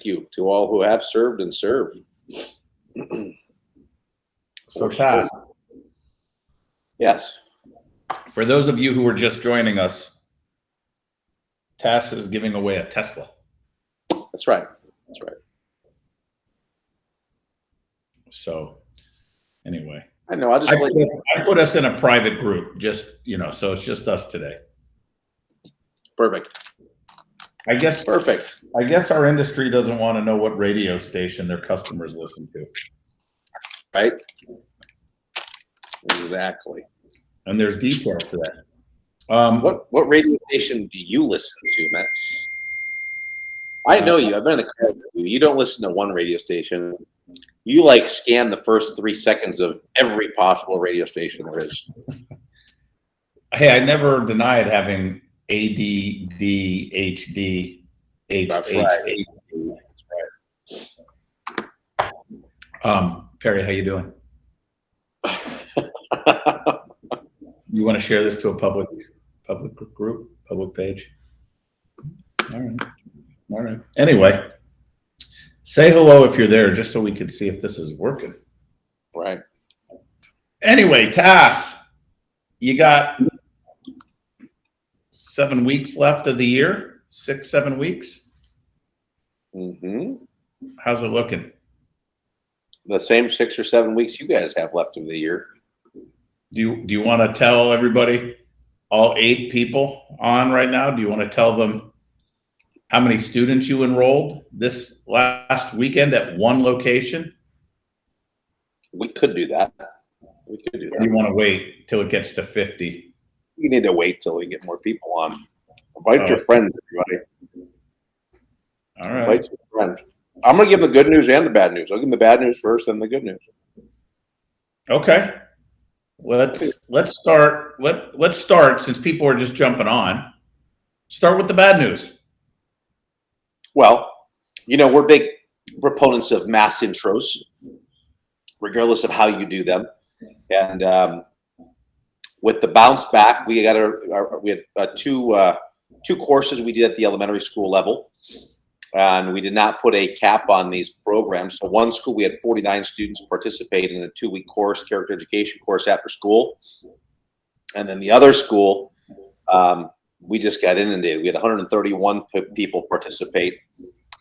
thank you to all who have served and serve. So, Tass, yes. For those of you who are just joining us, Tass is giving away a Tesla. That's right. That's right. So, anyway, I know. I put us in a private group, just so it's just us today. Perfect. I guess perfect. I guess our industry doesn't want to know what radio station their customers listen to. Right? Exactly. And there's details to that. What radio station do you listen to, Metz? I know you. I've been in the car with you. You don't listen to one radio station. You scan the first 3 seconds of every possible radio station there is. Hey, I never denied having ADDHD. That's right. That's right. Perry, how you doing? You want to share this to a public group, public page? All right. Anyway, say hello if you're there, just so we can see if this is working. Right. Anyway, Tass, you got 7 weeks left of the year, 6-7 weeks. Mm-hmm. How's it looking? The same 6 or 7 weeks you guys have left of the year. Do you want to tell everybody, all 8 people on right now? Do you want to tell them how many students you enrolled this last weekend at one location? We could do that. Or you want to wait till it gets to 50? You need to wait till we get more people on. Invite your friends, everybody. All right. Invite your friends. I'm going to give them the good news and the bad news. I'll give them the bad news first, then the good news. Okay. Let's start. Let's start, since people are just jumping on. Start with the bad news. Well, we're big proponents of mass intros, regardless of how you do them. And with the bounce back, we had two courses we did at the elementary school level, and we did not put a cap on these programs. So one school, we had 49 students participate in a 2-week course, character education course after school. And then the other school, we just got inundated. We had 131 people participate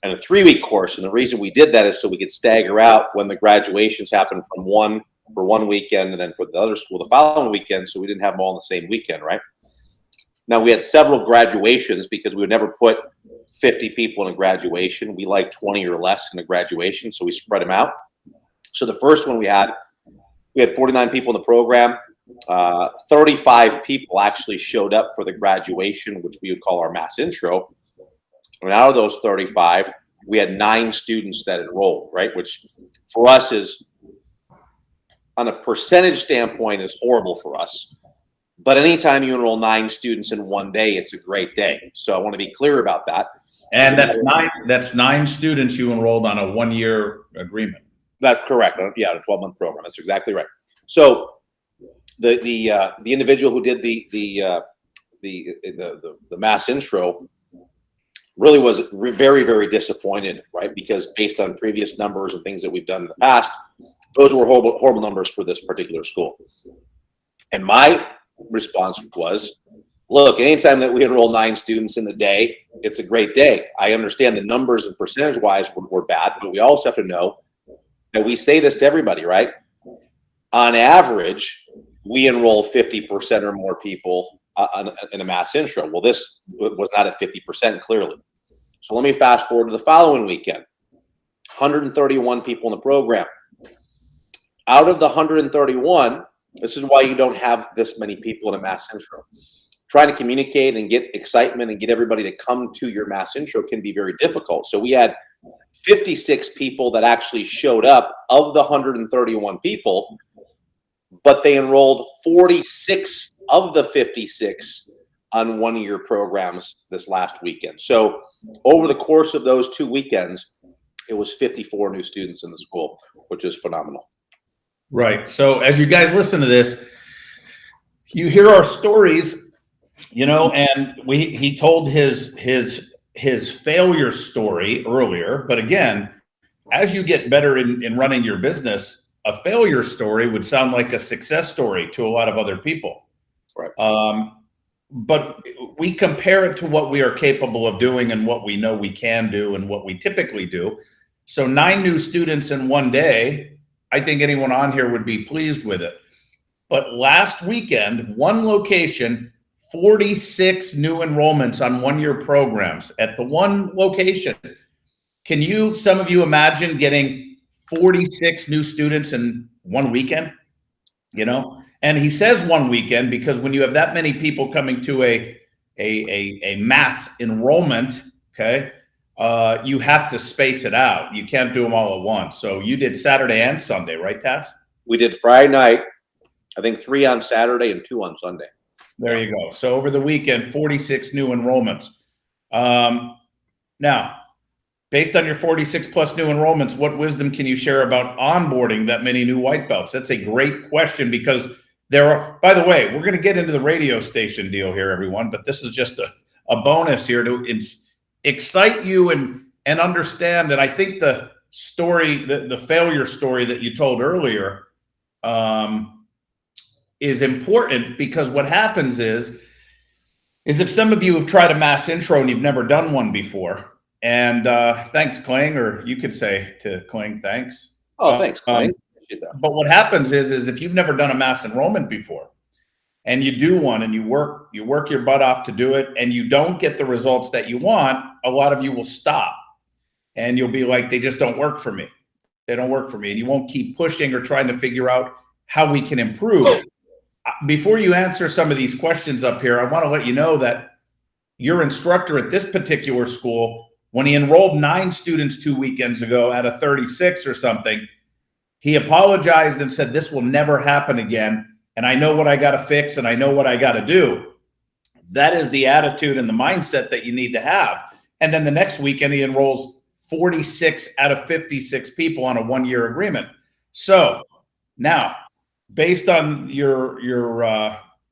in a 3-week course. And the reason we did that is so we could stagger out when the graduations happened for one weekend and then for the other school the following weekend, so we didn't have them all in the same weekend, right? Now, we had several graduations because we would never put 50 people in a graduation. We like 20 or less in a graduation, so we spread them out. So the first one we had 49 people in the program. 35 people actually showed up for the graduation, which we would call our mass intro. And out of those 35, we had 9 students that enrolled, right? Which for us is, on a percentage standpoint, is horrible for us. But anytime you enroll 9 students in one day, it's a great day. So I want to be clear about that. And that's 9 students you enrolled on a 1-year agreement. That's correct. Yeah, a 12-month program. That's exactly right. So the individual who did the mass intro really was very, very disappointed, right? Because based on previous numbers and things that we've done in the past, those were horrible numbers for this particular school. And my response was, look, anytime that we enroll 9 students in a day, it's a great day. I understand the numbers and percentage-wise were bad, but we also have to know that we say this to everybody, right? On average, we enroll 50% or more people in a mass intro. Well, this was not at 50%, clearly. So let me fast forward to the following weekend. 131 people in the program. Out of the 131, this is why you don't have this many people in a mass intro. Trying to communicate and get excitement and get everybody to come to your mass intro can be very difficult. So we had 56 people that actually showed up of the 131 people, but they enrolled 46 of the 56 on 1-year programs this last weekend. So over the course of those 2 weekends, it was 54 new students in the school, which is phenomenal. Right. So as you guys listen to this, you hear our stories, and he told his his failure story earlier. But again, as you get better in running your business, a failure story would sound like a success story to a lot of other people. Right. But we compare it to what we are capable of doing and what we know we can do and what we typically do. So 9 new students in one day, I think anyone on here would be pleased with it. But last weekend, one location, 46 new enrollments on one-year programs at the one location. Can you, some of you, imagine getting 46 new students in one weekend? You know, and he says one weekend because when you have that many people coming to a mass enrollment, okay, you have to space it out. You can't do them all at once. So you did Saturday and Sunday, right, Tass? We did Friday night, I think 3 on Saturday and 2 on Sunday. There you go. So over the weekend, 46 new enrollments. Now, based on your 46 plus new enrollments, what wisdom can you share about onboarding that many new white belts? That's a great question because there are, by the way, we're going to get into the radio station deal here, everyone, but this is just a bonus here to excite you and understand. And I think the story, the failure story that you told earlier is important because what happens is if some of you have tried a mass intro and you've never done one before, and thanks, Kling, or you could say to Kling, thanks. Oh, thanks, Kling. But what happens is if you've never done a mass enrollment before and you do one and you work your butt off to do it and you don't get the results that you want, a lot of you will stop and you'll be like, they just don't work for me. They don't work for me. And you won't keep pushing or trying to figure out how we can improve. Before you answer some of these questions up here, I want to let you know that your instructor at this particular school, when he enrolled 9 students 2 weekends ago out of 36 or something, he apologized and said, this will never happen again. And I know what I got to fix and I know what I got to do. That is the attitude and the mindset that you need to have. And then the next weekend, he enrolls 46 out of 56 people on a 1-year agreement. So now, based on your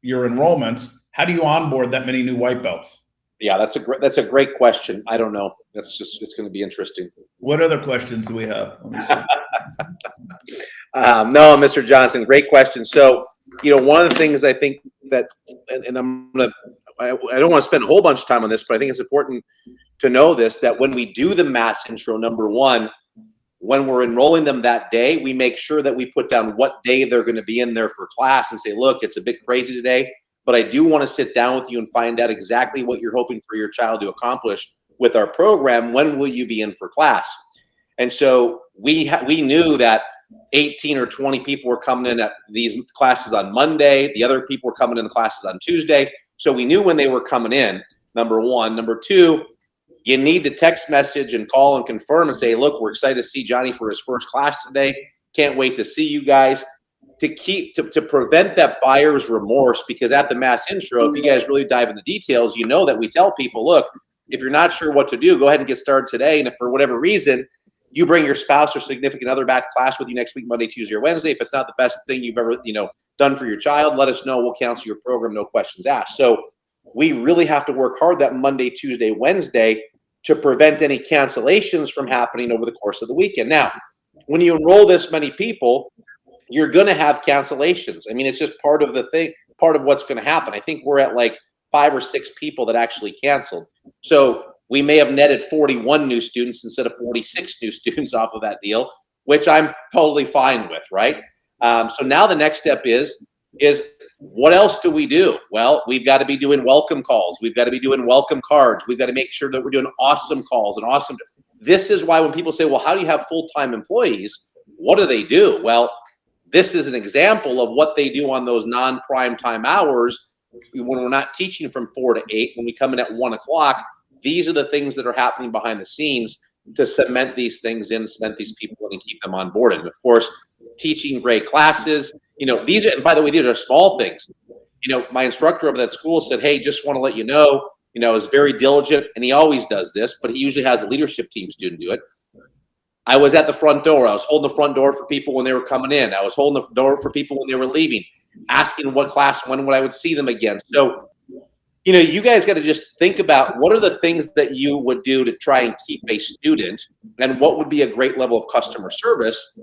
enrollments, how do you onboard that many new white belts? Yeah, that's a great question. I don't know. It's going to be interesting. What other questions do we have? No, Mr. Johnson, great question. So, one of the things I think that, and I don't want to spend a whole bunch of time on this, but I think it's important to know this, that when we do the mass intro, number one, when we're enrolling them that day, we make sure that we put down what day they're going to be in there for class and say, look, it's a bit crazy today, but I do want to sit down with you and find out exactly what you're hoping for your child to accomplish with our program. When will you be in for class? And so we knew that 18 or 20 people were coming in at these classes on Monday. The other people were coming in the classes on Tuesday. So we knew when they were coming in, number one. Number two, you need to text message and call and confirm and say, look, we're excited to see Johnny for his first class today. Can't wait to see you guys. To prevent that buyer's remorse, because at the mass intro, if you guys really dive into details, you know that we tell people, look, if you're not sure what to do, go ahead and get started today. And if for whatever reason, you bring your spouse or significant other back to class with you next week, Monday, Tuesday, or Wednesday, if it's not the best thing you've ever, done for your child, let us know. We'll cancel your program, no questions asked. So we really have to work hard that Monday, Tuesday, Wednesday to prevent any cancellations from happening over the course of the weekend. Now, when you enroll this many people, you're going to have cancellations. I mean, it's just part of the thing, part of what's going to happen. I think we're at like 5 or 6 people that actually canceled. So we may have netted 41 new students instead of 46 new students off of that deal, which I'm totally fine with, right? So now the next step is what else do we do? Well, we've got to be doing welcome calls. We've got to be doing welcome cards. We've got to make sure that we're doing awesome calls and awesome. This is why when people say, well, how do you have full-time employees? What do? Well, this is an example of what they do on those non-prime time hours when we're not teaching from 4 to 8, when we come in at 1 o'clock. These are the things that are happening behind the scenes to cement these things in, cement these people in, and keep them on board. And of course, teaching great classes. These are, and by the way, these are small things. My instructor over that school said, hey, just want to let you know, is very diligent, and he always does this, but he usually has a leadership team student do it. I was at the front door. I was holding the front door for people when they were coming in. I was holding the door for people when they were leaving, asking what class, when I would see them again. So, you guys got to just think about what are the things that you would do to try and keep a student, and what would be a great level of customer service,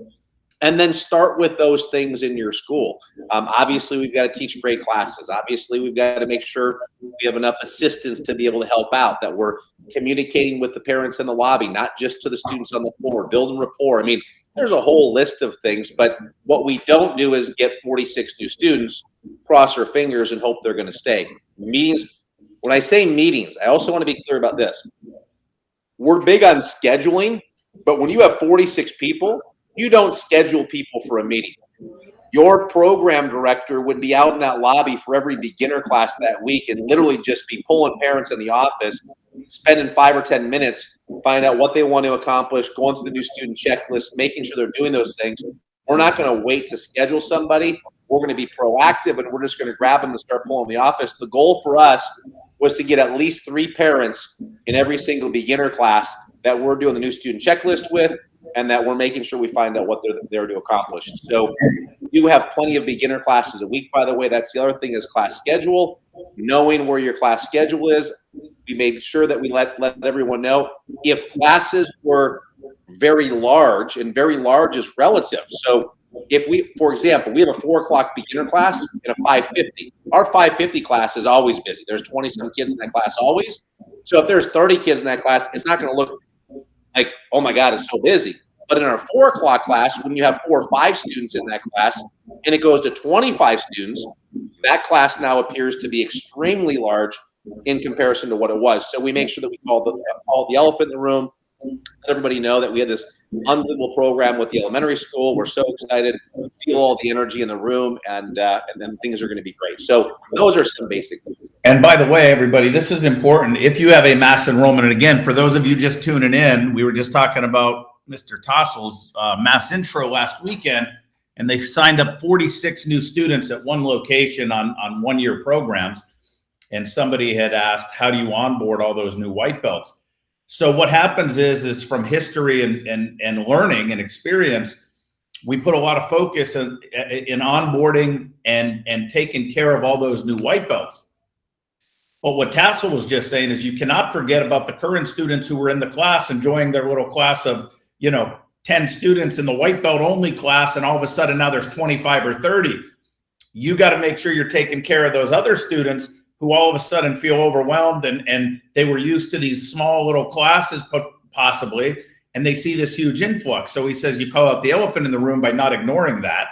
and then start with those things in your school. Obviously, we've got to teach great classes. Obviously, we've got to make sure we have enough assistants to be able to help out, that we're communicating with the parents in the lobby, not just to the students on the floor, building rapport. I mean, there's a whole list of things, but what we don't do is get 46 new students, cross our fingers, and hope they're going to stay. Meetings, when I say meetings, I also want to be clear about this. We're big on scheduling, but when you have 46 people, you don't schedule people for a meeting. Your program director would be out in that lobby for every beginner class that week and literally just be pulling parents in the office, spending 5 or 10 minutes, finding out what they want to accomplish, going through the new student checklist, making sure they're doing those things. We're not going to wait to schedule somebody. We're going to be proactive, and we're just going to grab them and start pulling the office. The goal for us was to get at least 3 parents in every single beginner class that we're doing the new student checklist with, and that we're making sure we find out what they're there to accomplish. So you have plenty of beginner classes a week, by the way. That's the other thing, is class schedule. Knowing where your class schedule is, we made sure that we let everyone know. If classes were very large, and very large is relative. So if we, for example, we have a 4 o'clock beginner class and a 5:50. Our 5:50 class is always busy. There's 20 some kids in that class always. So if there's 30 kids in that class, it's not going to look like, oh my God, it's so busy. But in our 4 o'clock class, when you have 4 or 5 students in that class and it goes to 25 students, that class now appears to be extremely large in comparison to what it was. So we make sure that we call the elephant in the room, let everybody know that we had this unbelievable program with the elementary school. We're so excited, feel all the energy in the room, and then things are going to be great. So those are some basic things. And by the way, everybody, this is important. If you have a mass enrollment, and again, for those of you just tuning in, we were just talking about Mr. Tassoul's mass intro last weekend, and they signed up 46 new students at one location on 1-year programs. And somebody had asked, how do you onboard all those new white belts? So what happens is from history and learning and experience, we put a lot of focus in onboarding and taking care of all those new white belts. But what Tassoul was just saying is, you cannot forget about the current students who were in the class enjoying their little class of, 10 students in the white belt only class, and all of a sudden now there's 25 or 30. You got to make sure you're taking care of those other students who all of a sudden feel overwhelmed, and they were used to these small little classes possibly, and they see this huge influx. So he says you call out the elephant in the room by not ignoring that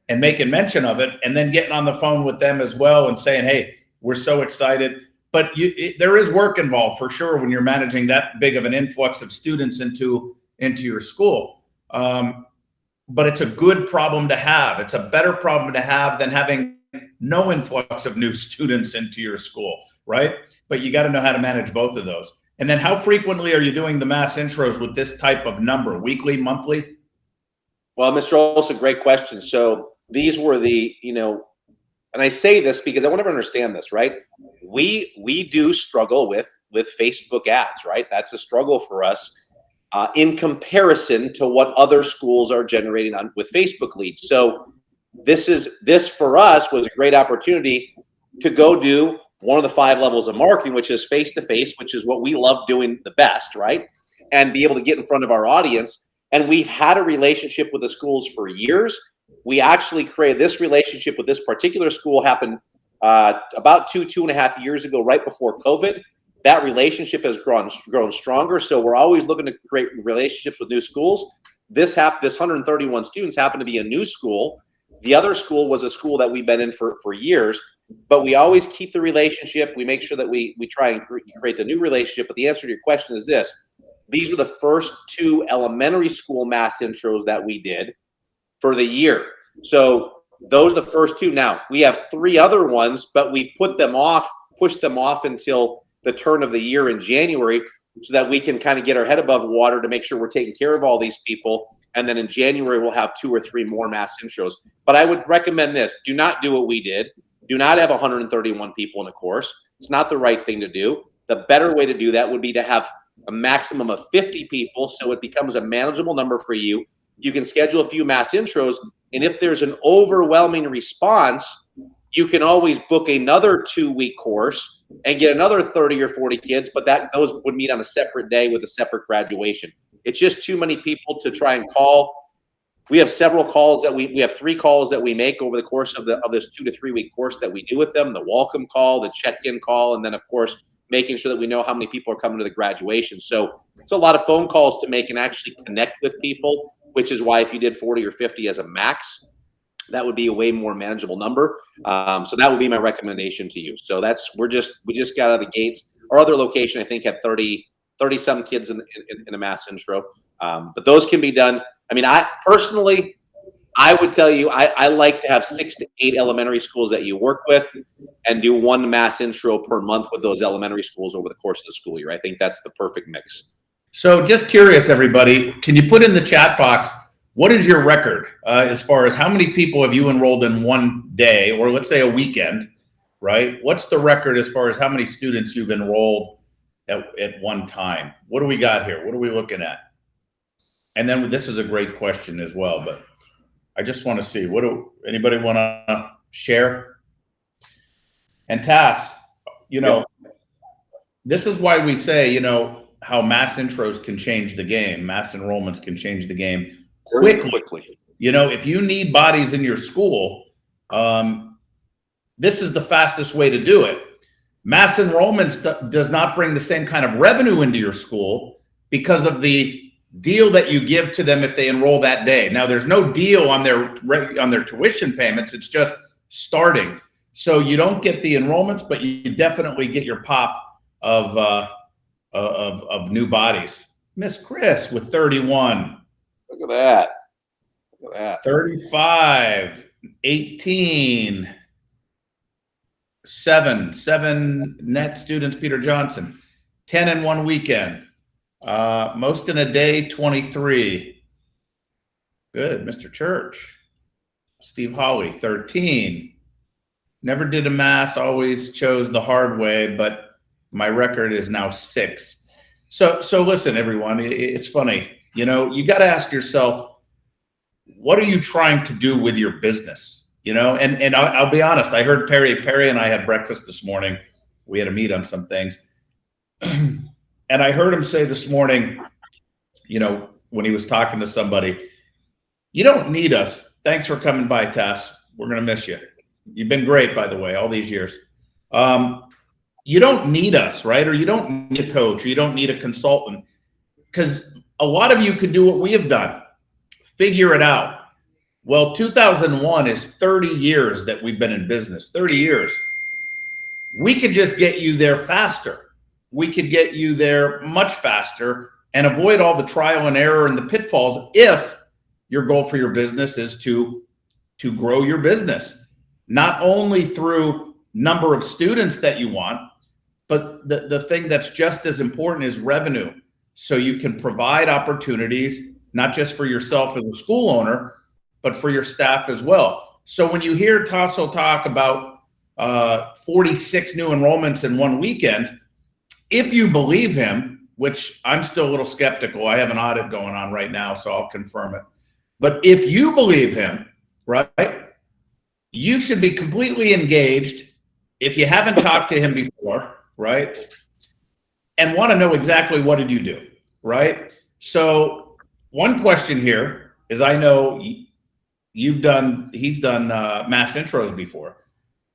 and making mention of it, and then getting on the phone with them as well and saying, hey, we're so excited. But there is work involved for sure when you're managing that big of an influx of students into your school. But it's a good problem to have. It's a better problem to have than having no influx of new students into your school, right? But you got to know how to manage both of those. And then how frequently are you doing the mass intros with this type of number? Weekly, monthly? Well, Mr. Olson, great question. So these were the, and I say this because I want everyone to understand this, right? We do struggle with Facebook ads, right? That's a struggle for us in comparison to what other schools are generating with Facebook leads. So this for us was a great opportunity to go do one of the 5 levels of marketing, which is face-to-face, which is what we love doing the best, right? And be able to get in front of our audience. And we've had a relationship with the schools for years. We actually created this relationship with this particular school happened about 2.5 years ago, right before COVID. That relationship has grown stronger. So we're always looking to create relationships with new schools. This 131 students happened to be a new school. The other school was a school that we've been in for years, but we always keep the relationship. We make sure that we try and create the new relationship. But the answer to your question is this. These were the first 2 elementary school mass intros that we did for the year. So those are the first 2. Now we have 3 other ones, but we've pushed them off until the turn of the year in January, so that we can kind of get our head above water to make sure we're taking care of all these people. And then in January, we'll have 2 or 3 more mass intros. But I would recommend this. Do not do what we did. Do not have 131 people in a course. It's not the right thing to do. The better way to do that would be to have a maximum of 50 people, so it becomes a manageable number for you. You can schedule a few mass intros, and if there's an overwhelming response, you can always book another 2-week course and get another 30 or 40 kids, but those would meet on a separate day with a separate graduation. It's just too many people to try and call. We have several calls that we have 3 calls that we make over the course of this 2 to 3 week course that we do with them: the welcome call, the check-in call, and then of course making sure that we know how many people are coming to the graduation. So it's a lot of phone calls to make and actually connect with people, which is why if you did 40 or 50 as a max, that would be a way more manageable number. So that would be my recommendation to you. So we just got out of the gates. Our other location, I think, had 30 some kids in a mass intro. But those can be done. I mean, I would tell you, I like to have 6 to 8 elementary schools that you work with and do 1 mass intro per month with those elementary schools over the course of the school year. I think that's the perfect mix. So just curious, everybody, can you put in the chat box, what is your record as far as how many people have you enrolled in one day, or let's say a weekend, right? What's the record as far as how many students you've enrolled at one time? What do we got here? What are we looking at? And then this is a great question as well, but I just want to see, anybody want to share? And Tass, this is why we say, how mass intros can change the game, mass enrollments can change the game quickly. If you need bodies in your school, this is the fastest way to do it. Mass enrollments does not bring the same kind of revenue into your school because of the deal that you give to them if they enroll that day. Now, there's no deal on their tuition payments. It's just starting. So you don't get the enrollments, but you definitely get your pop of new bodies. Miss Chris with 31. Look at that. Look at that. 35, 18, 7 net students, Peter Johnson, 10 in one weekend. Most in a day, 23. Good, Mr. Church. Steve Hawley, 13. Never did a mass, always chose the hard way, but my record is now 6. So listen, everyone, it's funny. You got to ask yourself, what are you trying to do with your business? And I'll be honest, I heard Perry and I had breakfast this morning. We had a meet on some things. And I heard him say this morning, when he was talking to somebody, you don't need us. Thanks for coming by, Tass. We're going to miss you. You've been great, by the way, all these years. You don't need us, right? Or you don't need a coach, or you don't need a consultant, because a lot of you could do what we have done. Figure it out. Well, 2001 is 30 years that we've been in business, 30 years. We could just get you there faster. We could get you there much faster and avoid all the trial and error and the pitfalls if your goal for your business is to grow your business, not only through number of students that you want, but the thing that's just as important is revenue. So you can provide opportunities, not just for yourself as a school owner, but for your staff as well. So when you hear Tassoul talk about 46 new enrollments in one weekend, if you believe him, which I'm still a little skeptical, I have an audit going on right now, so I'll confirm it. But if you believe him, right, you should be completely engaged if you haven't talked to him before, right, and want to know exactly what did you do, right? So one question here is, I know he's done mass intros before,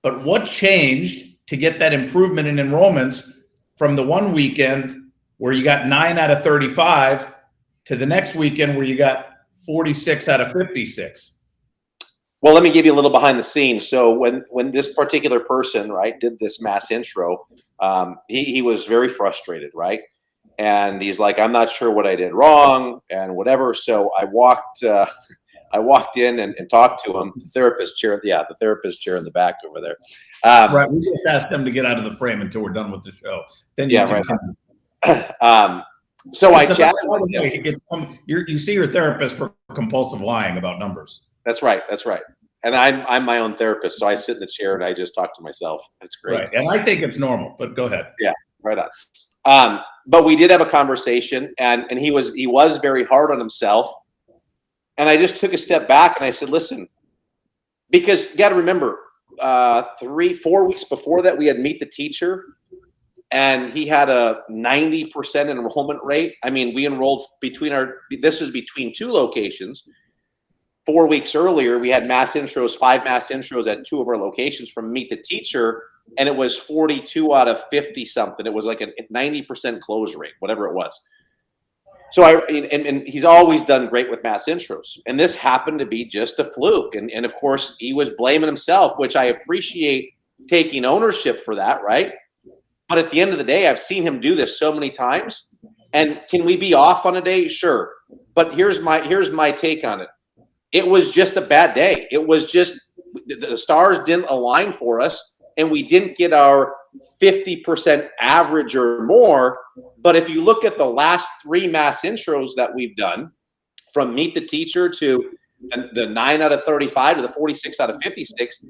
but what changed to get that improvement in enrollments from the one weekend where you got 9 out of 35 to the next weekend where you got 46 out of 56? Well, let me give you a little behind the scenes. So when this particular person, right, did this mass intro, he was very frustrated, right? And he's like, I'm not sure what I did wrong and whatever. So I walked in and talked to him. The therapist chair in the back over there. Right. We just asked them to get out of the frame until we're done with the show. Then you continue. Right. So I chatted with him. You see your therapist for compulsive lying about numbers. That's right. And I'm my own therapist, so I sit in the chair and I just talk to myself. That's great. Right. And I think it's normal, but go ahead. Yeah, right on. But we did have a conversation, and he was very hard on himself. And I just took a step back and I said, listen, because you got to remember, 4 weeks before that, we had Meet the Teacher, and he had a 90% enrollment rate. I mean, we enrolled this is between two locations. 4 weeks earlier, we had 5 mass intros at 2 of our locations from Meet the Teacher, and it was 42 out of 50 something. It was like a 90% close rate, whatever it was. So and he's always done great with mass intros, and this happened to be just a fluke. And of course, he was blaming himself, which I appreciate taking ownership for that, right? But at the end of the day, I've seen him do this so many times. And can we be off on a day? Sure. But here's my take on it. It was just a bad day. It was just the stars didn't align for us, and we didn't get our 50% average or more. But if you look at the last 3 mass intros that we've done, from Meet the Teacher to the 9 out of 35 to the 46 out of 56,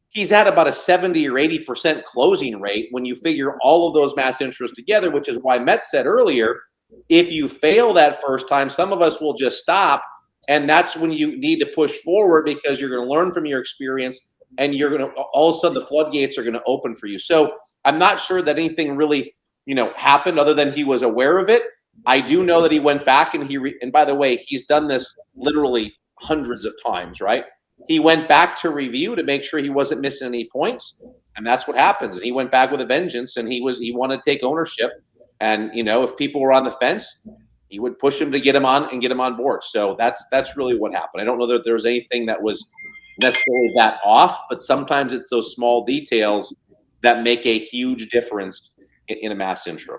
he's had about a 70 or 80% closing rate when you figure all of those mass intros together, which is why Metz said earlier, if you fail that first time, some of us will just stop. And that's when you need to push forward, because you're going to learn from your experience, and you're going to, all of a sudden the floodgates are going to open for you. So I'm not sure that anything really, happened other than he was aware of it. I do know that he went back and and by the way, he's done this literally hundreds of times, right? He went back to review to make sure he wasn't missing any points. And that's what happens. And he went back with a vengeance, and he wanted to take ownership. And, if people were on the fence, he would push them to get him on and get him on board. So that's really what happened. I don't know that there was anything that was necessarily that off, but sometimes it's those small details that make a huge difference in a mass intro.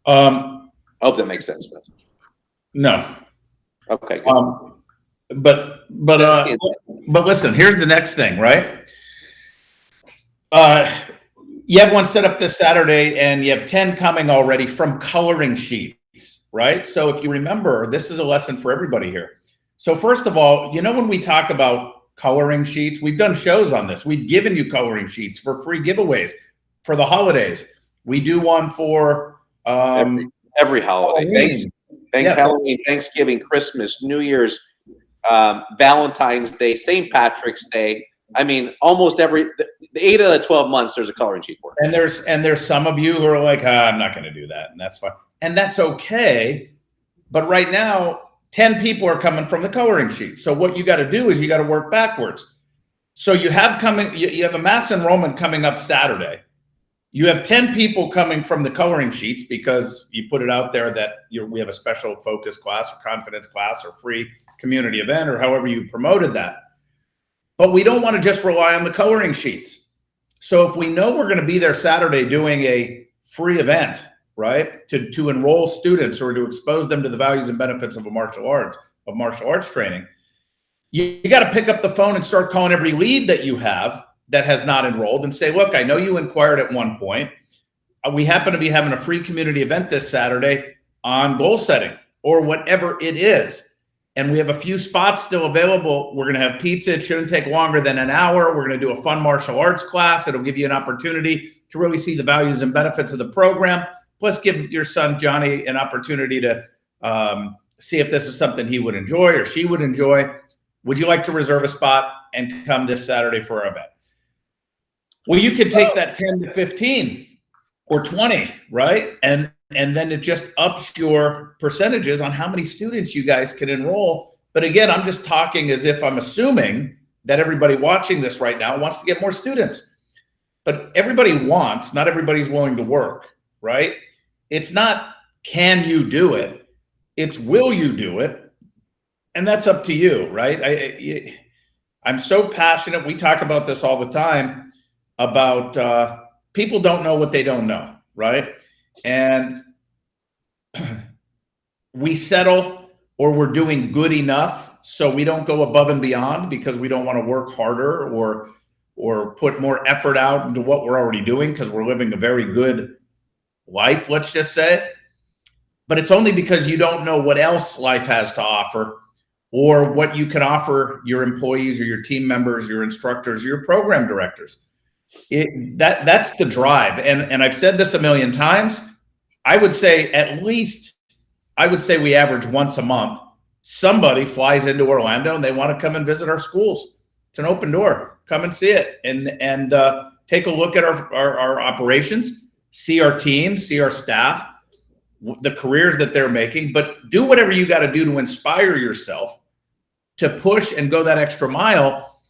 I hope that makes sense, Beth. No. Okay. Good. But listen, here's the next thing, right? You have one set up this Saturday, and you have 10 coming already from coloring sheets, right? So if you remember, this is a lesson for everybody here. So first of all, when we talk about coloring sheets, we've done shows on this. We've given you coloring sheets for free giveaways for the holidays. We do one for every holiday. Halloween, Thanksgiving, Christmas, New Year's, Valentine's Day, St. Patrick's Day. I mean, almost the 8 of the 12 months, there's a coloring sheet for it. And there's some of you who are like, I'm not going to do that, and that's fine, and that's okay. But right now, 10 people are coming from the coloring sheet. So what you got to do is you got to work backwards. So you have a mass enrollment coming up Saturday. You have 10 people coming from the coloring sheets because you put it out there that we have a special focus class or confidence class or free community event, or however you promoted that. But we don't want to just rely on the coloring sheets. So if we know we're going to be there Saturday doing a free event, right, to enroll students or to expose them to the values and benefits of martial arts training, you got to pick up the phone and start calling every lead that you have that has not enrolled and say, look, I know you inquired at one point. We happen to be having a free community event this Saturday on goal setting or whatever it is. And we have a few spots still available. We're going to have pizza. It shouldn't take longer than an hour. We're going to do a fun martial arts class. It'll give you an opportunity to really see the values and benefits of the program. Plus give your son, Johnny, an opportunity to see if this is something he would enjoy or she would enjoy. Would you like to reserve a spot and come this Saturday for our event? Well, you could take that 10 to 15 or 20, right? And then it just ups your percentages on how many students you guys can enroll. But again, I'm just talking as if I'm assuming that everybody watching this right now wants to get more students. But everybody wants, not everybody's willing to work, right? It's not, can you do it? It's, will you do it? And that's up to you, right? I'm so passionate. We talk about this all the time about people don't know what they don't know, right? And we settle, or we're doing good enough so we don't go above and beyond because we don't want to work harder or put more effort out into what we're already doing because we're living a very good life, let's just say. But it's only because you don't know what else life has to offer or what you can offer your employees or your team members, your instructors, your program directors. That's the drive. And I've said this a million times. I would say we average once a month. Somebody flies into Orlando and they want to come and visit our schools. It's an open door. Come and see it and take a look at our operations, see our team, see our staff, the careers that they're making, but do whatever you got to do to inspire yourself to push and go that extra mile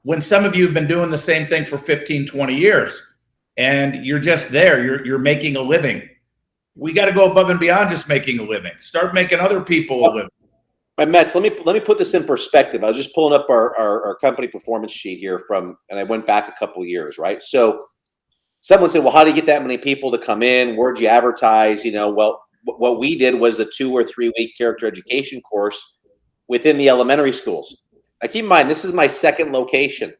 when some of you have been doing the same thing for 15, 20 years and you're just there, you're making a living. We got to go above and beyond just making a living. Start making other people a living. But Metz, let me put this in perspective. I was just pulling up our company performance sheet here and I went back a couple of years, right? So someone said, well, how do you get that many people to come in? Where'd you advertise? Well, what we did was a 2 or 3 week character education course within the elementary schools. Now keep in mind, this is my second location.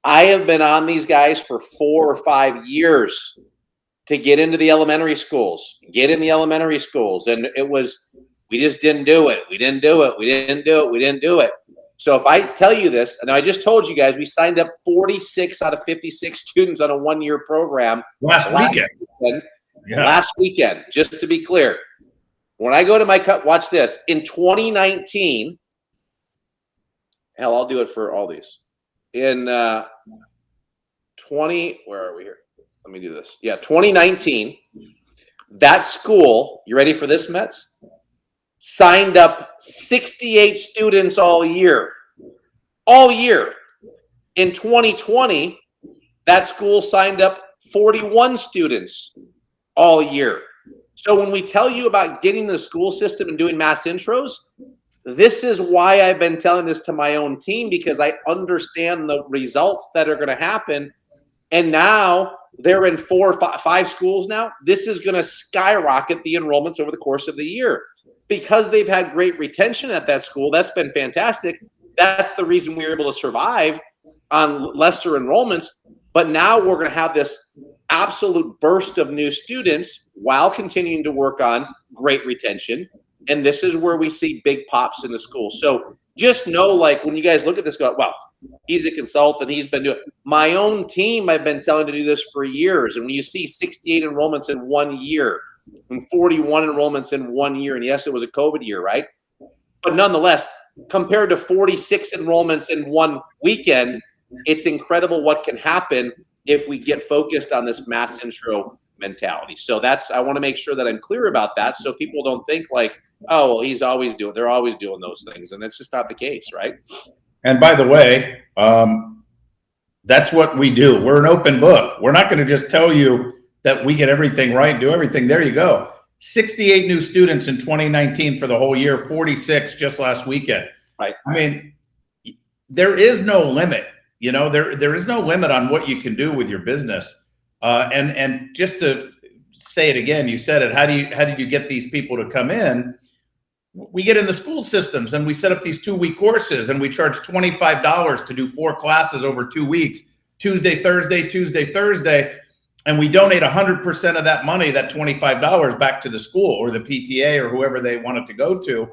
I have been on these guys for 4 or 5 years to get into the elementary schools, And it was, we just didn't do it. We didn't do it. So if I tell you this, and I just told you guys, we signed up 46 out of 56 students on a 1-year program last weekend. Last weekend, just to be clear. When I go to my cut, watch this. In 2019, hell, I'll do it for all these. In where are we here? Let me do this. Yeah, 2019, that school, you ready for this, Metz? Signed up 68 students all year. All year. In 2020, that school signed up 41 students all year. So when we tell you about getting the school system and doing mass intros, this is why I've been telling this to my own team, because I understand the results that are going to happen. And now they're in 4 or 5 schools now. This is going to skyrocket the enrollments over the course of the year because they've had great retention at that school. That's been fantastic. That's the reason we were able to survive on lesser enrollments. But now we're going to have this absolute burst of new students while continuing to work on great retention. And this is where we see big pops in the school. So just know, like, when you guys look at this, go, well, he's a consultant. He's been doing – my own team, I've been telling to do this for years. And when you see 68 enrollments in 1 year and 41 enrollments in 1 year, and yes, it was a COVID year, right? But nonetheless, compared to 46 enrollments in 1 weekend, it's incredible what can happen if we get focused on this mass intro mentality. So I want to make sure that I'm clear about that so people don't think like, oh, well, they're always doing those things. And it's just not the case, right? And by the way, that's what we do. We're an open book. We're not going to just tell you that we get everything right, do everything. There you go. 68 new students in 2019 for the whole year, 46 just last weekend. Right. I mean, there is no limit. There is no limit on what you can do with your business. And just to say it again, you said it. How did you get these people to come in? We get in the school systems and we set up these 2-week courses and we charge $25 to do 4 classes over 2 weeks, Tuesday, Thursday. And we donate 100% of that money, that $25, back to the school or the PTA or whoever they want it to go to.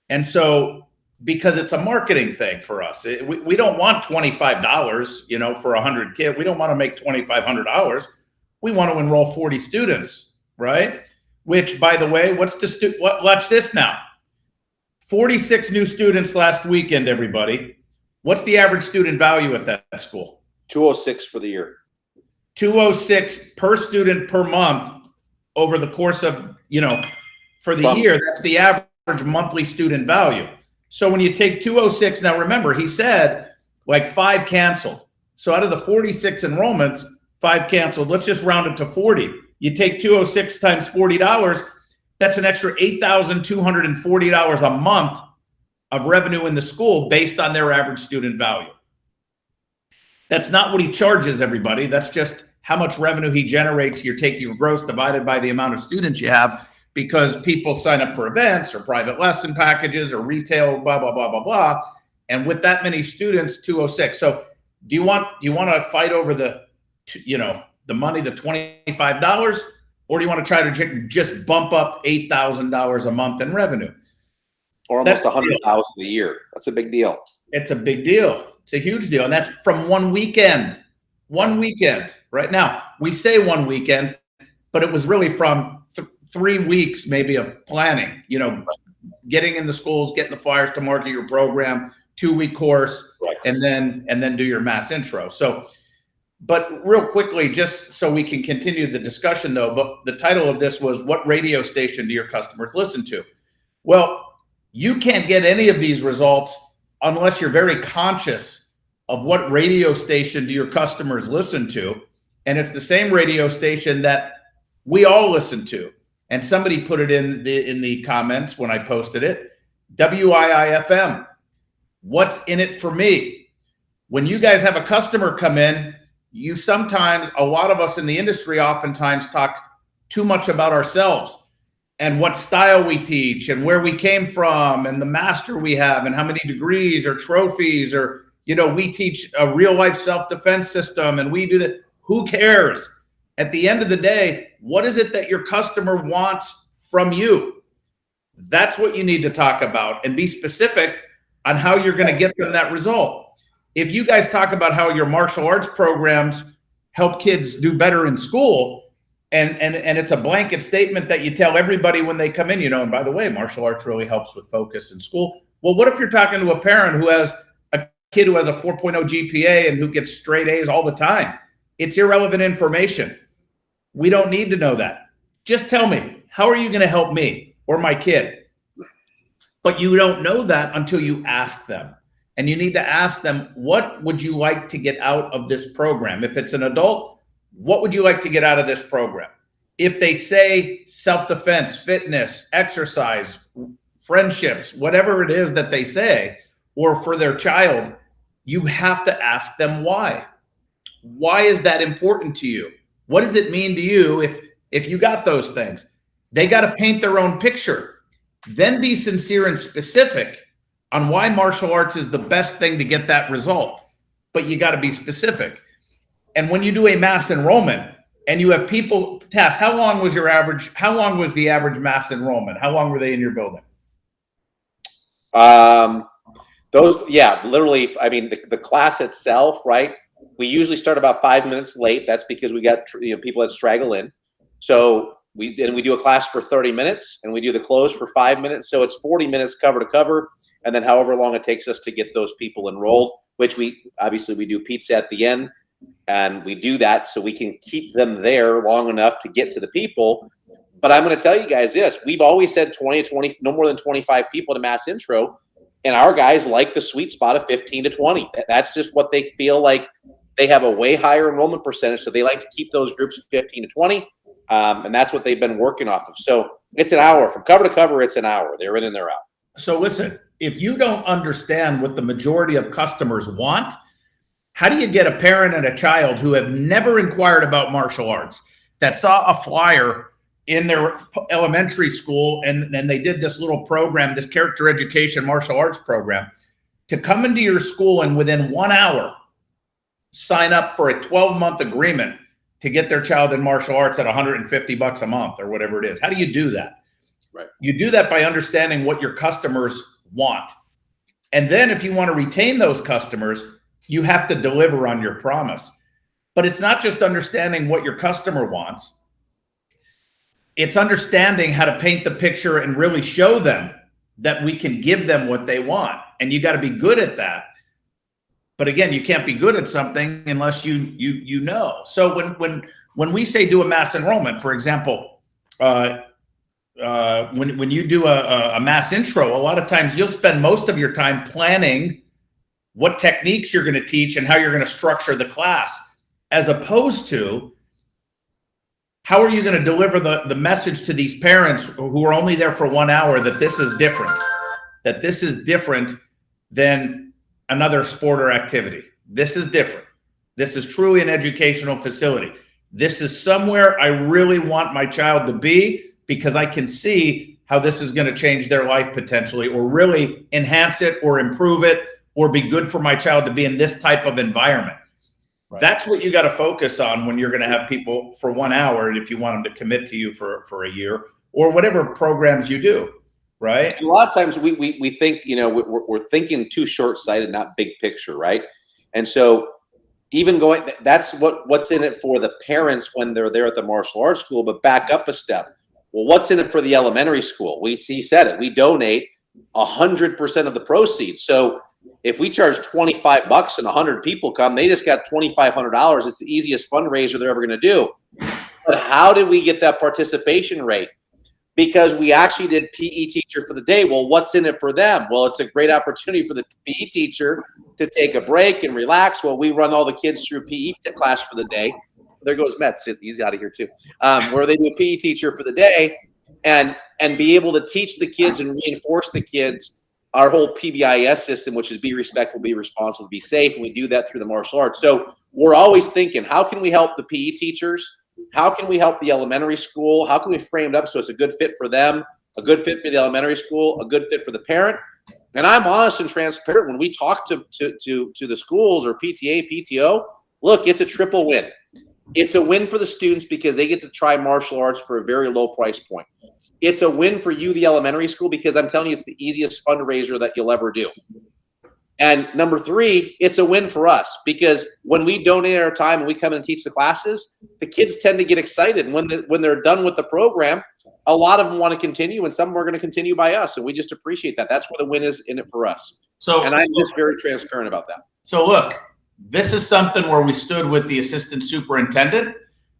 And so, because it's a marketing thing for us, we don't want $25, for 100 kids. We don't want to make $2,500. We want to enroll 40 students, right? Which, by the way, watch this now. 46 new students last weekend, everybody. What's the average student value at that school? $206 for the year. $206 per student per month over the course of, for the year. That's the average monthly student value. So when you take 206, now remember, he said like 5 canceled. So out of the 46 enrollments, 5 canceled. Let's just round it to 40. You take 206 times $40, that's an extra $8,240 a month of revenue in the school based on their average student value. That's not what he charges, everybody. That's just how much revenue he generates. You're taking your gross divided by the amount of students you have, because people sign up for events or private lesson packages or retail, blah, blah, blah, blah, blah. And with that many students, 206. So do you want to fight over the money, the $25, or do you want to try to just bump up $8,000 a month in revenue? Or almost $100,000 a year. That's a big deal. It's a big deal. It's a huge deal. And that's from 1 weekend. 1 weekend. Right now, we say 1 weekend, but it was really from 3 weeks maybe of planning, getting in the schools, getting the flyers to market your program, 2-week course, Right. and then do your mass intro. So, but real quickly, just so we can continue the discussion though, but the title of this was, what radio station do your customers listen to? Well, you can't get any of these results unless you're very conscious of what radio station do your customers listen to. And it's the same radio station that we all listen to. And somebody put it in the comments when I posted it, WIIFM. What's in it for me? When you guys have a customer come in, you sometimes, a lot of us in the industry oftentimes talk too much about ourselves and what style we teach and where we came from and the master we have and how many degrees or trophies, or, you know, we teach a real life self-defense system and we do that. Who cares? At the end of the day, what is it that your customer wants from you? That's what you need to talk about and be specific on how you're going to get them that result. If you guys talk about how your martial arts programs help kids do better in school, and it's a blanket statement that you tell everybody when they come in, you know, and by the way, martial arts really helps with focus in school. Well, what if you're talking to a parent who has a kid who has a 4.0 GPA and who gets straight A's all the time? It's irrelevant information. We don't need to know that. Just tell me, how are you going to help me or my kid? But you don't know that until you ask them. And you need to ask them, what would you like to get out of this program? If it's an adult, what would you like to get out of this program? If they say self-defense, fitness, exercise, friendships, whatever it is that they say, or for their child, you have to ask them why. Why is that important to you? What does it mean to you if you got those things? They got to paint their own picture. Then be sincere and specific on why martial arts is the best thing to get that result. But you got to be specific. And when you do a mass enrollment and you have people task, how long was the average mass enrollment? How long were they in your building? Literally, I mean, the class itself, right? We usually start about 5 minutes late. That's because we got people that straggle in. So we do a class for 30 minutes and we do the close for 5 minutes. So it's 40 minutes cover to cover. And then however long it takes us to get those people enrolled, which we do pizza at the end. And we do that so we can keep them there long enough to get to the people. But I'm going to tell you guys this, we've always said 20, no more than 25 people to mass intro. And our guys like the sweet spot of 15 to 20. That's just what they feel like. They have a way higher enrollment percentage. So they like to keep those groups 15 to 20. And that's what they've been working off of. So it's an hour from cover to cover. It's an hour. They're in and they're out. So listen, if you don't understand what the majority of customers want, how do you get a parent and a child who have never inquired about martial arts, that saw a flyer in their elementary school and they did this little program, this character education martial arts program, to come into your school and within 1 hour sign up for a 12-month agreement to get their child in martial arts at $150 a month or whatever it is? How do you do that? Right. You do that by understanding what your customers want. And then if you want to retain those customers, you have to deliver on your promise. But it's not just understanding what your customer wants. It's understanding how to paint the picture and really show them that we can give them what they want. And you got to be good at that. But again, you can't be good at something unless you know. So when we say do a mass enrollment, for example, when you do a mass intro, a lot of times you'll spend most of your time planning what techniques you're going to teach and how you're going to structure the class, as opposed to how are you going to deliver the message to these parents who are only there for 1 hour that this is different than another sport or activity. This is different. This is truly an educational facility. This is somewhere I really want my child to be because I can see how this is going to change their life potentially, or really enhance it or improve it, or be good for my child to be in this type of environment. Right. That's what you got to focus on when you're going to have people for 1 hour, and if you want them to commit to you for a year or whatever programs you do, right? And a lot of times we think, we're thinking too short-sighted, not big picture, right? And so even that's what's in it for the parents when they're there at the martial arts school, but back up a step. Well, what's in it for the elementary school? He said it, we donate 100% of the proceeds. So If we charge $25 and 100 people come, they just got $2,500. It's the easiest fundraiser they're ever going to do. But how did we get that participation rate? Because we actually did PE teacher for the day. Well, what's in it for them? Well, it's a great opportunity for the PE teacher to take a break and relax while we run all the kids through PE class for the day. There goes Metz. He's out of here too. Where they do a PE teacher for the day and be able to teach the kids and reinforce the kids our whole PBIS system, which is be respectful, be responsible, be safe. And we do that through the martial arts. So we're always thinking, how can we help the PE teachers? How can we help the elementary school? How can we frame it up so it's a good fit for them, a good fit for the elementary school, a good fit for the parent? And I'm honest and transparent when we talk to the schools or PTA, PTO, look, it's a triple win. It's a win for the students because they get to try martial arts for a very low price point. It's a win for you, the elementary school, because I'm telling you, it's the easiest fundraiser that you'll ever do. And number three, it's a win for us because when we donate our time and we come and teach the classes, the kids tend to get excited. When they're done with the program, a lot of them want to continue and some are going to continue by us. And we just appreciate that. That's where the win is in it for us. And I'm just very transparent about that. So look, this is something where we stood with the assistant superintendent.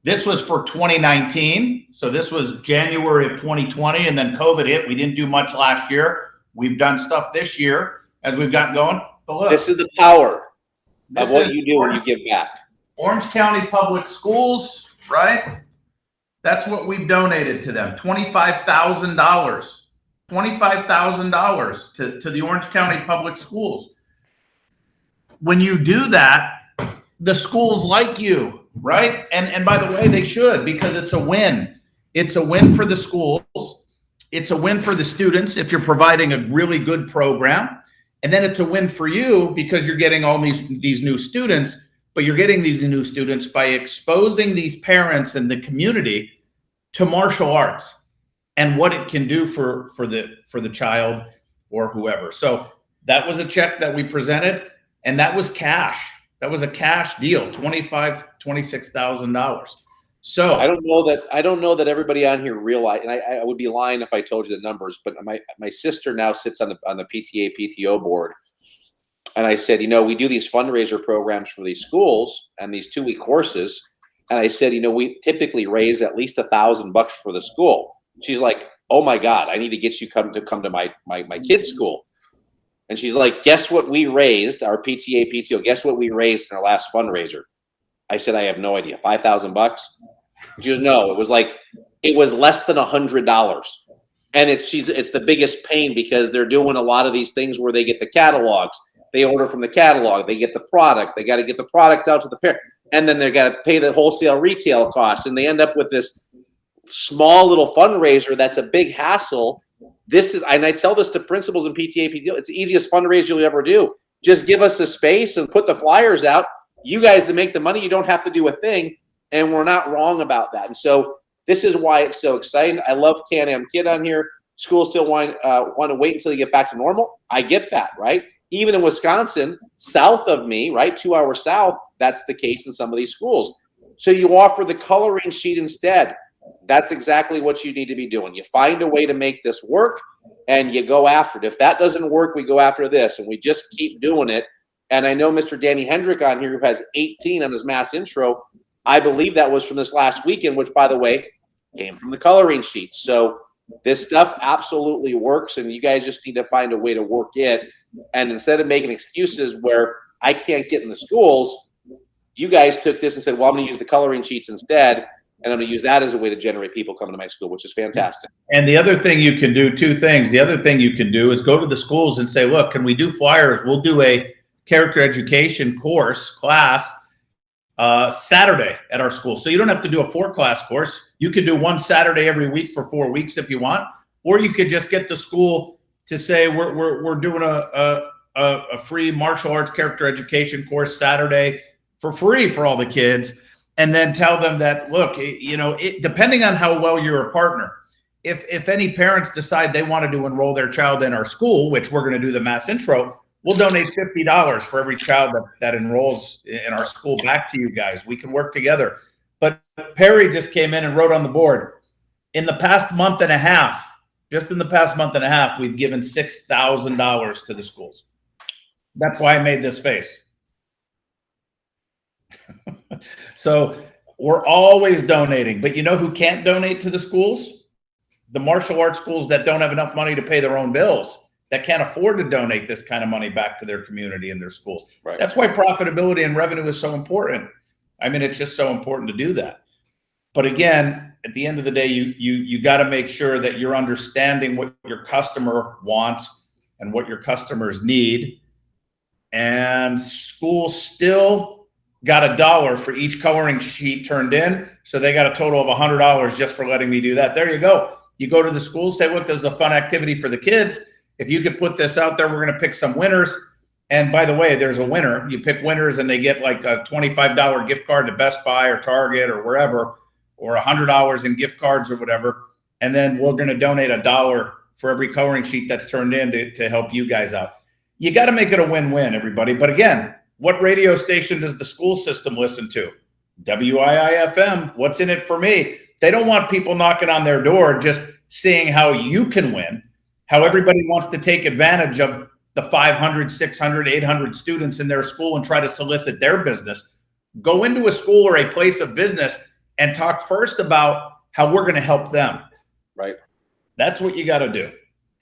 This was for 2019. So this was January of 2020 and then COVID hit. We didn't do much last year. We've done stuff this year as we've gotten going. But look, this is the power of what you do when you give back. Orange County Public Schools, right? That's what we've donated to them, $25,000. $25,000 to the Orange County Public Schools. When you do that, the schools like you, right? And by the way, they should, because it's a win. It's a win for the schools. It's a win for the students if you're providing a really good program. And then it's a win for you because you're getting all these new students, but you're getting these new students by exposing these parents and the community to martial arts and what it can do for the child or whoever. So that was a check that we presented, and that was cash. That was a cash deal, $26,000. So I don't know that everybody on here realize, and I would be lying if I told you the numbers, but my sister now sits on the PTA PTO board, and I said, we do these fundraiser programs for these schools and these 2-week courses, and I said, we typically raise at least $1,000 for the school. She's like, oh my God, I need to get you come to my kid's school, and she's like, guess what we raised, our PTA PTO? Guess what we raised in our last fundraiser? I said, I have no idea. $5,000? She goes, no, it was less than $100. And it's the biggest pain because they're doing a lot of these things where they get the catalogs. They order from the catalog. They get the product. They got to get the product out to the parent. And then they got to pay the wholesale retail cost. And they end up with this small little fundraiser that's a big hassle. And I tell this to principals and PTA, PTO, it's the easiest fundraiser you'll ever do. Just give us the space and put the flyers out. You guys that make the money, you don't have to do a thing, and we're not wrong about that. And so this is why it's so exciting. I love Can-Am Kid on here. Schools still want to wait until you get back to normal. I get that, right? Even in Wisconsin, south of me, right, 2 hours south, that's the case in some of these schools. So you offer the coloring sheet instead. That's exactly what you need to be doing. You find a way to make this work, and you go after it. If that doesn't work, we go after this, and we just keep doing it. And I know Mr. Danny Hendrick on here who has 18 on his mass intro. I believe that was from this last weekend, which, by the way, came from the coloring sheet. So this stuff absolutely works, and you guys just need to find a way to work it. And instead of making excuses where I can't get in the schools, you guys took this and said, well, I'm going to use the coloring sheets instead, and I'm going to use that as a way to generate people coming to my school, which is fantastic. And the other thing you can do, two things. The other thing you can do is go to the schools and say, look, can we do flyers? We'll do a character education class Saturday at our school. So you don't have to do a 4-class course. You could do one Saturday every week for 4 weeks if you want, or you could just get the school to say we're doing a free martial arts character education course Saturday for free for all the kids, and then tell them that, look, depending on how well you're a partner, if any parents decide they wanted to enroll their child in our school, which we're going to do the mass intro, we'll donate $50 for every child that enrolls in our school back to you guys. We can work together. But Perry just came in and wrote on the board, in the past month and a half, just in the past month and a half, we've given $6,000 to the schools. That's why I made this face. So we're always donating, but you know who can't donate to the schools? The martial arts schools that don't have enough money to pay their own bills, that can't afford to donate this kind of money back to their community and their schools. Right. That's why profitability and revenue is so important. I mean, it's just so important to do that. But again, at the end of the day, you got to make sure that you're understanding what your customer wants and what your customers need. And schools still got $1 for each coloring sheet turned in. So they got a total of $100 just for letting me do that. There you go. You go to the school, say, look, this is a fun activity for the kids. If you could put this out there, we're going to pick some winners. And by the way, there's a winner. You pick winners and they get like a $25 gift card to Best Buy or Target or wherever, or $100 in gift cards or whatever. And then we're going to donate $1 for every coloring sheet that's turned in to help you guys out. You got to make it a win-win, everybody. But again, what radio station does the school system listen to? WIIFM. What's in it for me? They don't want people knocking on their door just seeing how you can win, how everybody wants to take advantage of the 500, 600, 800 students in their school and try to solicit their business. Go into a school or a place of business and talk first about how we're going to help them. Right. That's what you got to do.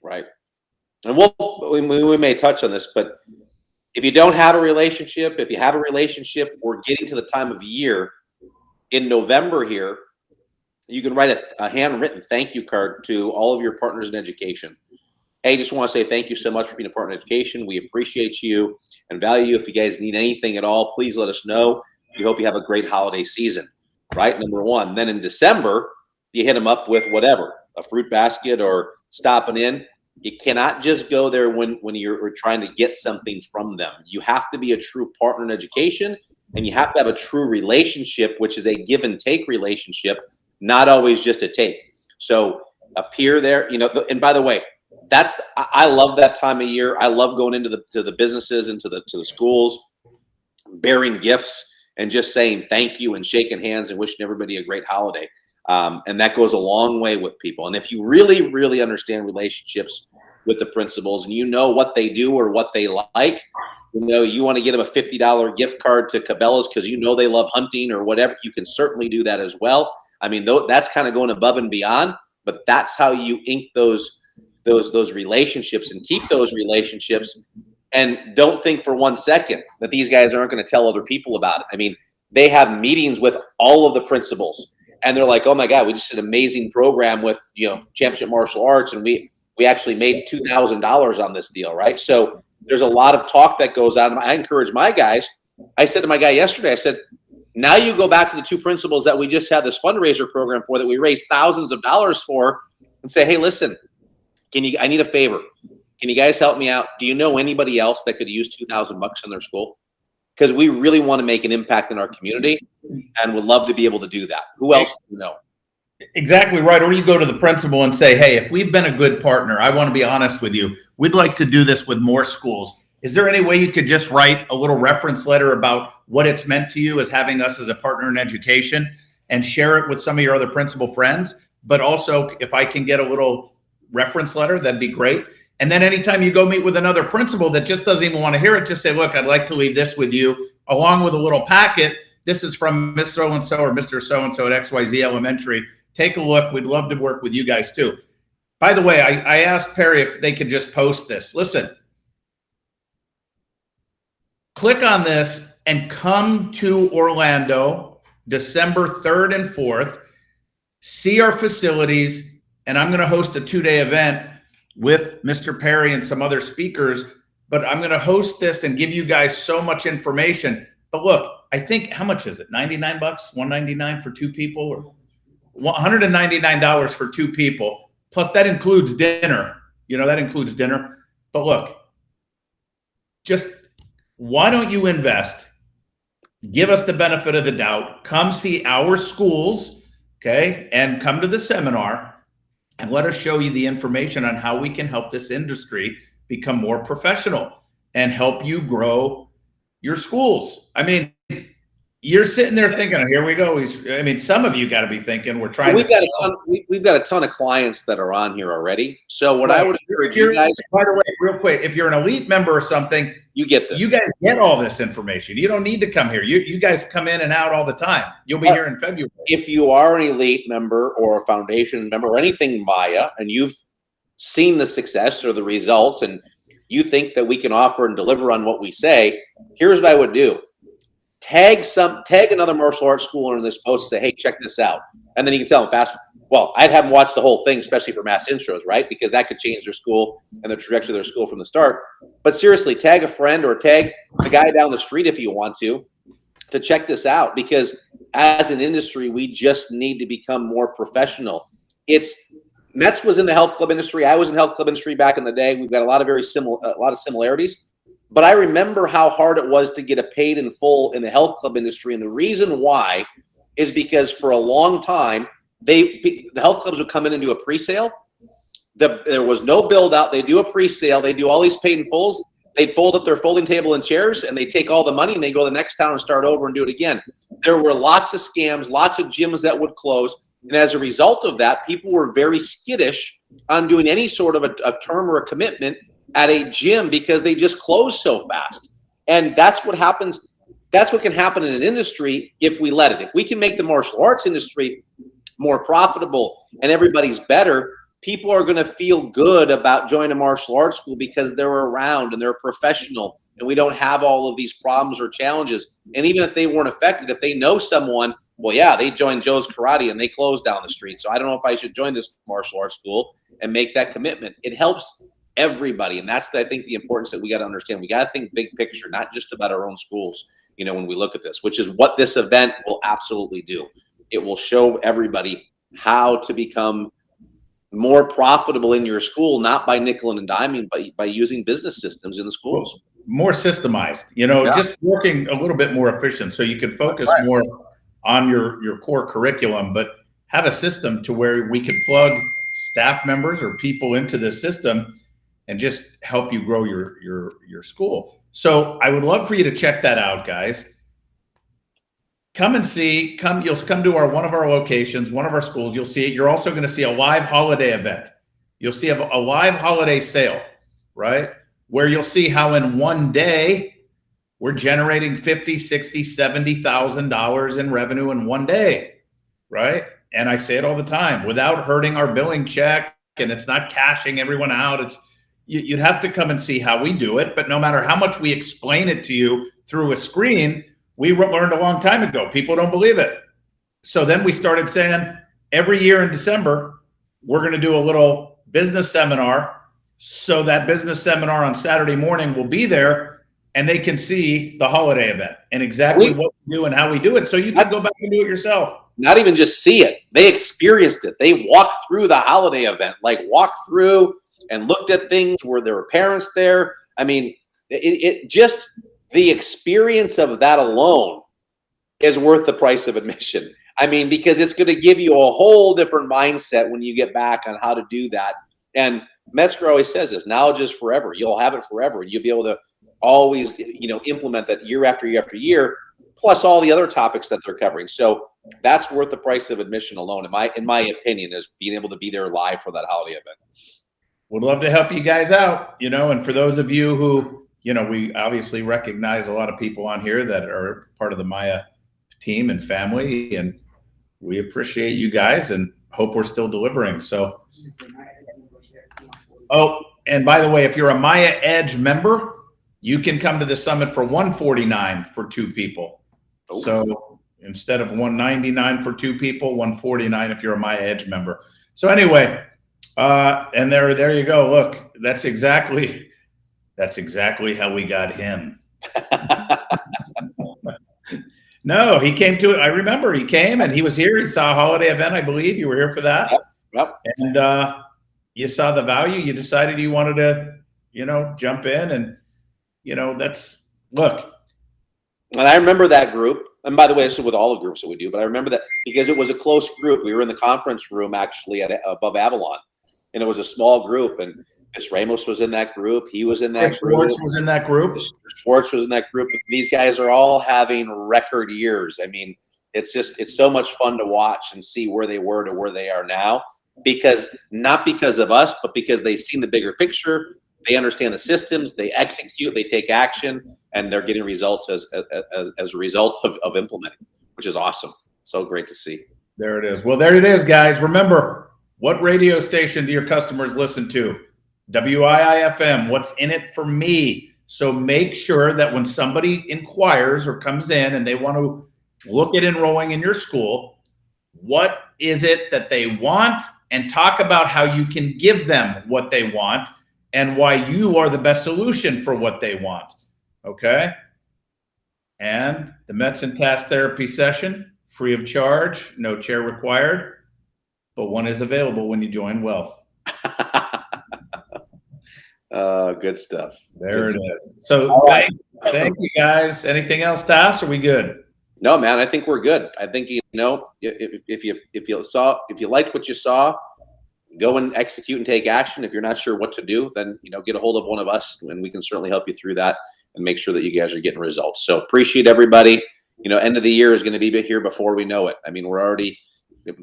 Right. And we may touch on this, but if you don't have a relationship, if you have a relationship, we're getting to the time of year in November here. You can write a handwritten thank you card to all of your partners in education. Hey, just want to say thank you so much for being a partner in education. We appreciate you and value you. If you guys need anything at all, please let us know. We hope you have a great holiday season, right? Number one. Then in December, you hit them up with whatever, a fruit basket or stopping in. You cannot just go there when you're trying to get something from them. You have to be a true partner in education, and you have to have a true relationship, which is a give and take relationship, not always just a take. So appear there, and by the way, I love that time of year. I love going into the businesses and to the schools, bearing gifts and just saying thank you and shaking hands and wishing everybody a great holiday. And that goes a long way with people. And if you really, really understand relationships with the principals and you know what they do or what they like, you want to get them a $50 gift card to Cabela's because they love hunting or whatever, you can certainly do that as well. I mean, that's kind of going above and beyond, but that's how you ink those relationships and keep those relationships. And don't think for 1 second that these guys aren't going to tell other people about it. I mean, they have meetings with all of the principals. And they're like, oh my God, we just did an amazing program with, Championship Martial Arts. And we actually made $2,000 on this deal, right? So there's a lot of talk that goes on. I encourage my guys. I said to my guy yesterday, I said, now you go back to the two principals that we just had this fundraiser program for that we raised thousands of dollars for and say, hey, listen, I need a favor. Can you guys help me out? Do you know anybody else that could use $2,000 in their school? Because we really want to make an impact in our community and would love to be able to do that. Who else do you know? Exactly right. Or you go to the principal and say, hey, if we've been a good partner, I want to be honest with you. We'd like to do this with more schools. Is there any way you could just write a little reference letter about what it's meant to you as having us as a partner in education and share it with some of your other principal friends? But also, if I can get a little reference letter, that'd be great. And then anytime you go meet with another principal that just doesn't even want to hear it, just say, look, I'd like to leave this with you along with a little packet. This is from Miss So-and-so or Mr. So-and-so at XYZ Elementary. Take a look. We'd love to work with you guys too. By the way, I asked Perry if they could just post this. Listen, click on this and come to Orlando, December 3rd and 4th, see our facilities, and I'm going to host a 2-day event with Mr. Perry and some other speakers, but I'm going to host this and give you guys so much information. But look, I think, how much is it? $99, $199 for two people, or $199 for two people. Plus that includes dinner. That includes dinner. But look, just why don't you invest? Give us the benefit of the doubt. Come see our schools, okay? And come to the seminar. And let us show you the information on how we can help this industry become more professional and help you grow your schools. I mean, you're sitting there thinking, oh, here we go. Some of you got to be thinking we're trying. We've got a ton of clients that are on here already. So what I would encourage you guys. By the way, real quick, if you're an elite member or something, You get this. You guys get all this information. You don't need to come here. You guys come in and out all the time. You'll be here in February. If you are an elite member or a foundation member or anything MAIA, and you've seen the success or the results, and you think that we can offer and deliver on what we say, here's what I would do. Tag another martial arts school owner in this post and say, hey, check this out. And then you can tell them fast. Well, I'd have them watch the whole thing, especially for mass intros, right? Because that could change their school and the trajectory of their school from the start. But seriously, tag a friend or tag the guy down the street if you want to check this out. Because as an industry, we just need to become more professional. Metz was in the health club industry. I was in the health club industry back in the day. We've got a lot of similarities. But I remember how hard it was to get a paid in full in the health club industry. And the reason why is because for a long time, the health clubs would come in and do a pre-sale. There was no build out. They do a pre-sale. They do all these paid in fulls. They'd fold up their folding table and chairs, and they take all the money and they go to the next town and start over and do it again. There were lots of scams, lots of gyms that would close. And as a result of that, people were very skittish on doing any sort of a term or a commitment at a gym because they just closed so fast. And that's what happens. That's what can happen in an industry if we let it. If we can make the martial arts industry more profitable and everybody's better, people are going to feel good about joining a martial arts school because they're around and they're professional and we don't have all of these problems or challenges. And even if they weren't affected, if they know someone, well, yeah, they joined Joe's Karate and they closed down the street. So I don't know if I should join this martial arts school and make that commitment. It helps everybody. And that's, I think, the importance that we got to understand. We got to think big picture, not just about our own schools, when we look at this, which is what this event will absolutely do. It will show everybody how to become more profitable in your school, not by nickel and diming, but by using business systems in the schools. More systemized, just working a little bit more efficient so you can focus more on your core curriculum, but have a system to where we can plug staff members or people into the system and just help you grow your school. So I would love for you to check that out, guys. You'll come to one of our locations, one of our schools. You'll see it. You're also going to see a live holiday event. You'll see a live holiday sale, right? Where you'll see how in one day we're generating $50,000, $60,000, $70,000 in revenue in one day, right? And I say it all the time, without hurting our billing check, and it's not cashing everyone out. You'd have to come and see how we do it. But no matter how much we explain it to you through a screen, we learned a long time ago. People don't believe it. So then we started saying every year in December, we're going to do a little business seminar. So that business seminar on Saturday morning will be there and they can see the holiday event and exactly what we do and how we do it. So you can go back and do it yourself. Not even just see it. They experienced it. They walked through the holiday event, walked through and looked at things where there were parents there. I mean, it just, the experience of that alone is worth the price of admission. I mean, because it's going to give you a whole different mindset when you get back on how to do that. And Metzger always says this, knowledge is forever. You'll have it forever. And you'll be able to always, implement that year after year after year, plus all the other topics that they're covering. So that's worth the price of admission alone, in my opinion, is being able to be there live for that holiday event. Would love to help you guys out, and for those of you who, we obviously recognize a lot of people on here that are part of the MAIA team and family, and we appreciate you guys and hope we're still delivering. So, and by the way, if you're a MAIA Edge member, you can come to the summit for $149 for two people. So instead of $199 for two people, $149 if you're a MAIA Edge member. So anyway, and there you go. Look, that's exactly how we got him. No, he came to it. I remember he came and he was here. He saw a holiday event. I believe you were here for that. Yep. And you saw the value. You decided you wanted to, jump in and, look. And I remember that group. And by the way, this is with all the groups that we do, but I remember that because it was a close group. We were in the conference room actually above Avalon, and it was a small group. And Miss Ramos was in that group. He was in that group. Schwartz was in that group. Schwartz was in that group. These guys are all having record years. I mean, it's so much fun to watch and see where they were to where they are now. Not because of us, but because they've seen the bigger picture. they understand the systems, they execute, they take action, and they're getting results as a result of implementing, which is awesome. So great to see. There it is. Well, there it is, guys. Remember, what radio station do your customers listen to? WIIFM. What's in it for me? So make sure that when somebody inquires or comes in and they want to look at enrolling in your school, what is it that they want, and talk about how you can give them what they want and why you are the best solution for what they want. Okay? And the Mets and Task therapy session, free of charge, no chair required, but one is available when you join Wealth. Good stuff. There it is. So thank you guys. Anything else, Tass? Are we good? No, man, I think we're good. I think, you know, if you liked what you saw, go and execute and take action. If you're not sure what to do, then, you know, get a hold of one of us and we can certainly help you through that and make sure that you guys are getting results. So appreciate everybody. You know, end of the year is going to be here before we know it. I mean, we're already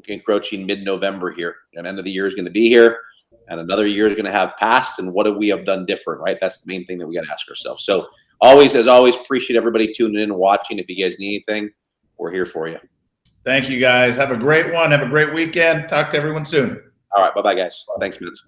encroaching mid-November here, and end of the year is going to be here, and another year is going to have passed. And what have we have done different, right? That's the main thing that we got to ask ourselves. So as always, appreciate everybody tuning in and watching. If you guys need anything, we're here for you. Thank you, guys. Have a great one. Have a great weekend. Talk to everyone soon. All right. Bye-bye, guys. Thanks, Mitz.